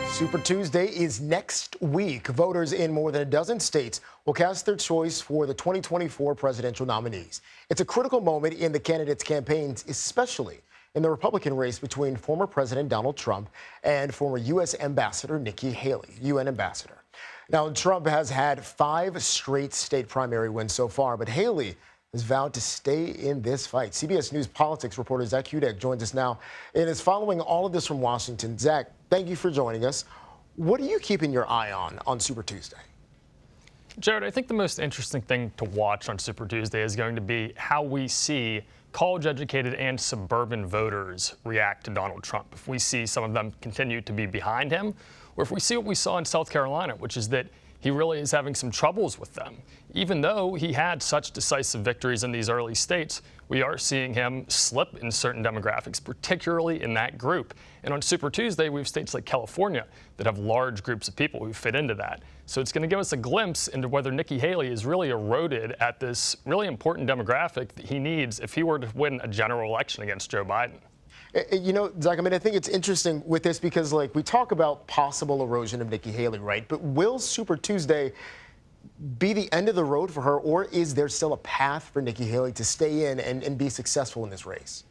Super Tuesday is next week. Voters in more than a dozen states will cast their choice for the 2024 presidential nominees. It's a critical moment in the candidates' campaigns, especially in the Republican race between former President Donald Trump and former U.S. Ambassador Nikki Haley, UN Ambassador. Now, Trump has had 5 straight state primary wins so far, but Haley has vowed to stay in this fight. CBS News politics reporter Zak Hudak joins us now and is following all of this from Washington. Zak, thank you for joining us. What are you keeping your eye on Super Tuesday? Jared, I think the most interesting thing to watch on Super Tuesday is going to be how we see college-educated and suburban voters react to Donald Trump. If we see some of them continue to be behind him, or if we see what we saw in South Carolina, which is that he really is having some troubles with them. Even though he had such decisive victories in these early states, we are seeing him slip in certain demographics, particularly in that group. And on Super Tuesday, we have states like California that have large groups of people who fit into that. So it's going to give us a glimpse into whether Nikki Haley is really eroded at this really important demographic that he needs if he were to win a general election against Joe Biden. You know, Zach, I think it's interesting with this because, like, we talk about possible erosion of Nikki Haley, right? But will Super Tuesday be the end of the road for her, or is there still a path for Nikki Haley to stay in and be successful in this race?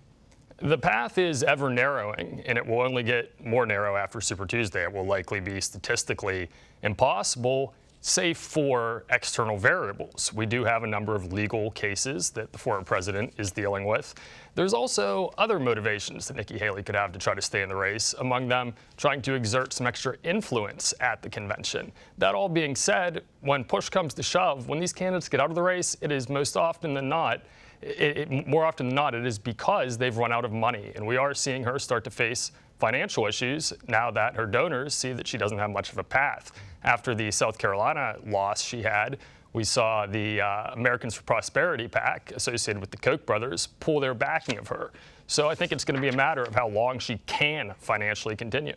The path is ever narrowing, and it will only get more narrow after Super Tuesday. It will likely be statistically impossible, save for external variables. We do have a number of legal cases that the former president is dealing with. There's also other motivations that Nikki Haley could have to try to stay in the race, among them trying to exert some extra influence at the convention. That all being said, when push comes to shove, when these candidates get out of the race, it is more often than not, it is because they've run out of money. And we are seeing her start to face financial issues now that her donors see that she doesn't have much of a path. After the South Carolina loss she had, we saw the Americans for Prosperity PAC associated with the Koch brothers pull their backing of her. So I think it's going to be a matter of how long she can financially continue.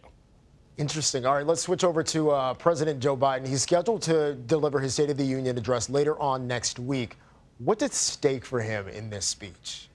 Interesting. All right, let's switch over to President Joe Biden. He's scheduled to deliver his State of the Union address later on next week. What's at stake for him in this speech?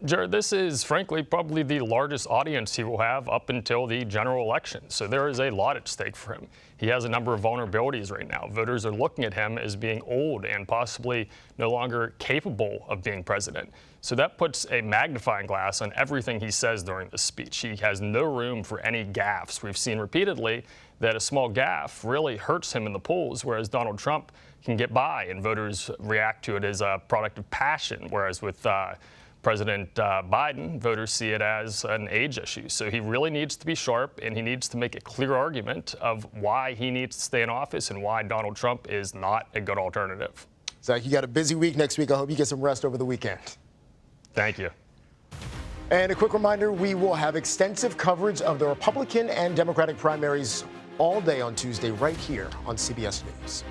Jared, this is frankly probably the largest audience he will have up until the general election. So there is a lot at stake for him. He has a number of vulnerabilities right now. Voters are looking at him as being old and possibly no longer capable of being president. So that puts a magnifying glass on everything he says during this speech. He has no room for any gaffes. We've seen repeatedly that a small gaffe really hurts him in the polls, whereas Donald Trump can get by and voters react to it as a product of passion, whereas with President Biden, voters see it as an age issue. So he really needs to be sharp, and he needs to make a clear argument of why he needs to stay in office and why Donald Trump is not a good alternative. Zach, you got a busy week next week. I hope you get some rest over the weekend. Thank you. And a quick reminder, we will have extensive coverage of the Republican and Democratic primaries all day on Tuesday right here on CBS News.